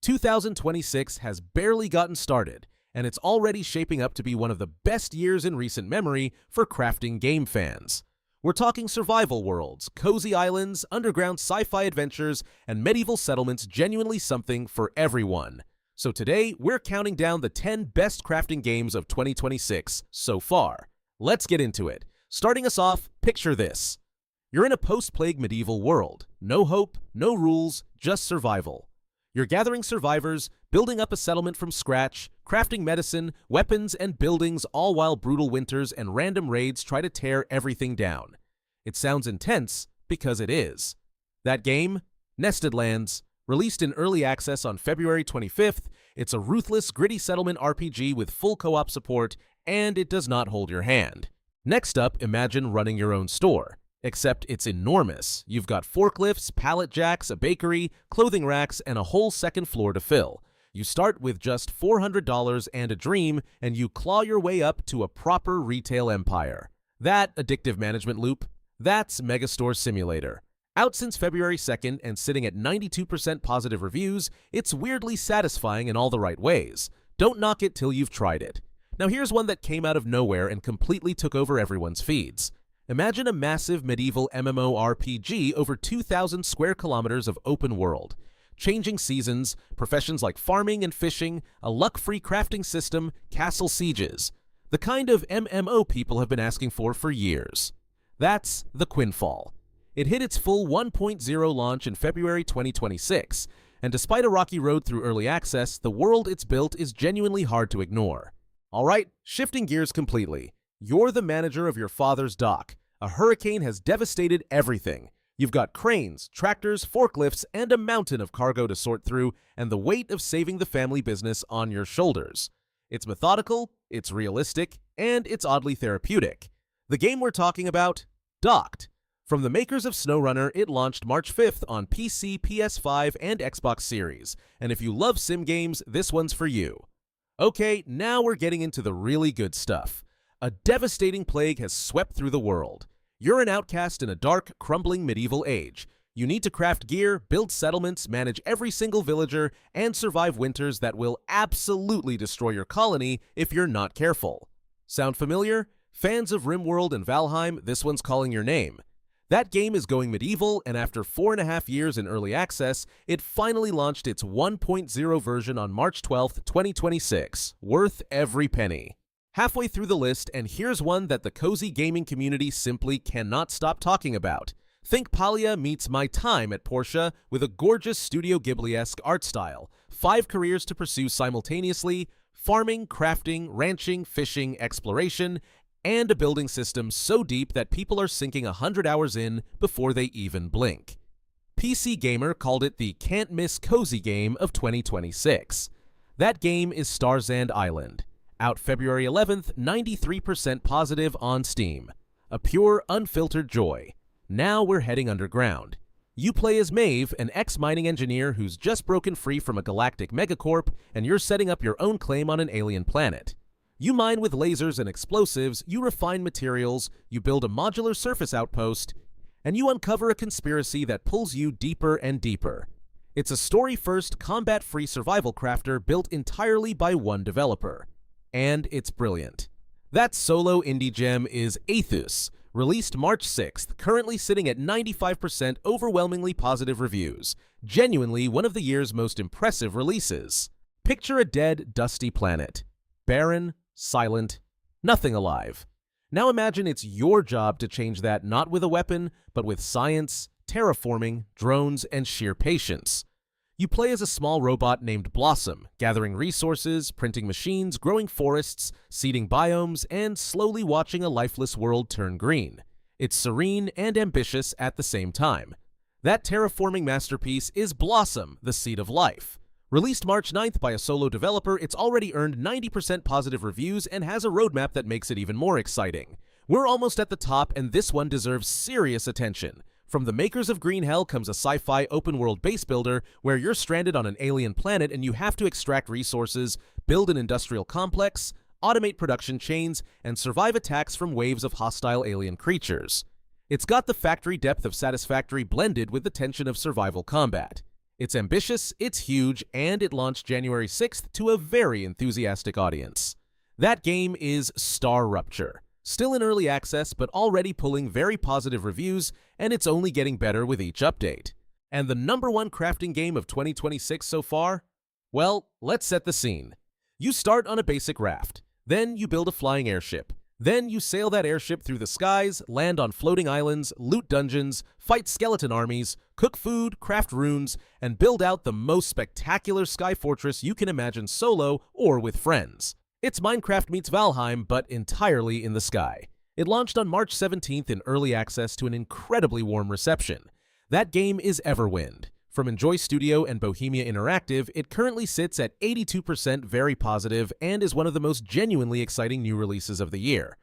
2026 has barely gotten started, and it's already shaping up to be one of the best years in recent memory for crafting game fans. We're talking survival worlds, cozy islands, underground sci-fi adventures, and medieval settlements, genuinely something for everyone. So today, we're counting down the 10 best crafting games of 2026 so far. Let's get into it. Starting us off, picture this. You're in a post-plague medieval world. No hope, no rules, just survival. You're gathering survivors, building up a settlement from scratch, crafting medicine, weapons, and buildings, all while brutal winters and random raids try to tear everything down. It sounds intense because it is. That game? Nested Lands. Released in early access on February 25th, it's a ruthless, gritty settlement RPG with full co-op support, and it does not hold your hand. Next up, imagine running your own store. Except it's enormous. You've got forklifts, pallet jacks, a bakery, clothing racks, and a whole second floor to fill. You start with just $400 and a dream, and you claw your way up to a proper retail empire. That addictive management loop, that's Megastore Simulator. Out since February 2nd and sitting at 92% positive reviews, it's weirdly satisfying in all the right ways. Don't knock it till you've tried it. Now here's one that came out of nowhere and completely took over everyone's feeds. Imagine a massive medieval MMORPG over 2,000 square kilometers of open world. Changing seasons, professions like farming and fishing, a luck-free crafting system, castle sieges. The kind of MMO people have been asking for years. That's the Quinfall. It hit its full 1.0 launch in February 2026, and despite a rocky road through early access, the world it's built is genuinely hard to ignore. Alright, shifting gears completely. You're the manager of your father's dock. A hurricane has devastated everything. You've got cranes, tractors, forklifts, and a mountain of cargo to sort through, and the weight of saving the family business on your shoulders. It's methodical, it's realistic, and it's oddly therapeutic. The game we're talking about? Docked. From the makers of SnowRunner, it launched March 5th on PC, PS5, and Xbox Series. And if you love sim games, this one's for you. Okay, now we're getting into the really good stuff. A devastating plague has swept through the world. You're an outcast in a dark, crumbling medieval age. You need to craft gear, build settlements, manage every single villager, and survive winters that will absolutely destroy your colony if you're not careful. Sound familiar? Fans of RimWorld and Valheim, this one's calling your name. That game is going medieval, and after 4.5 years in early access, it finally launched its 1.0 version on March 12th, 2026. Worth every penny. Halfway through the list, and here's one that the cozy gaming community simply cannot stop talking about. Think Palia meets My Time at Porsche with a gorgeous Studio Ghibli-esque art style, 5 careers to pursue simultaneously, farming, crafting, ranching, fishing, exploration, and a building system so deep that people are sinking 100 hours in before they even blink. PC Gamer called it the can't-miss cozy game of 2026. That game is Starsand Island. Out February 11th, 93% positive on Steam. A pure, unfiltered joy. Now we're heading underground. You play as Maeve, an ex-mining engineer who's just broken free from a galactic megacorp, and you're setting up your own claim on an alien planet. You mine with lasers and explosives, you refine materials, you build a modular surface outpost, and you uncover a conspiracy that pulls you deeper and deeper. It's a story-first, combat-free survival crafter built entirely by one developer. And it's brilliant. That solo indie gem is AETHUS, released March 6th, currently sitting at 95% overwhelmingly positive reviews. Genuinely one of the year's most impressive releases. Picture a dead, dusty planet. Barren, silent, nothing alive. Now imagine it's your job to change that not with a weapon, but with science, terraforming, drones, and sheer patience. You play as a small robot named Blossom, gathering resources, printing machines, growing forests, seeding biomes, and slowly watching a lifeless world turn green. It's serene and ambitious at the same time. That terraforming masterpiece is Blossom, the Seed of Life. Released March 9th by a solo developer, it's already earned 90% positive reviews and has a roadmap that makes it even more exciting. We're almost at the top, and this one deserves serious attention. From the makers of Green Hell comes a sci-fi open-world base builder where you're stranded on an alien planet and you have to extract resources, build an industrial complex, automate production chains, and survive attacks from waves of hostile alien creatures. It's got the factory depth of Satisfactory blended with the tension of survival combat. It's ambitious, it's huge, and it launched January 6th to a very enthusiastic audience. That game is StarRupture. Still in early access, but already pulling very positive reviews, and it's only getting better with each update. And the #1 crafting game of 2026 so far? Well, let's set the scene. You start on a basic raft. Then you build a flying airship. Then you sail that airship through the skies, land on floating islands, loot dungeons, fight skeleton armies, cook food, craft runes, and build out the most spectacular sky fortress you can imagine solo or with friends. It's Minecraft meets Valheim, but entirely in the sky. It launched on March 17th in early access to an incredibly warm reception. That game is Everwind. From Enjoy Studio and Bohemia Interactive, it currently sits at 82% very positive and is one of the most genuinely exciting new releases of the year.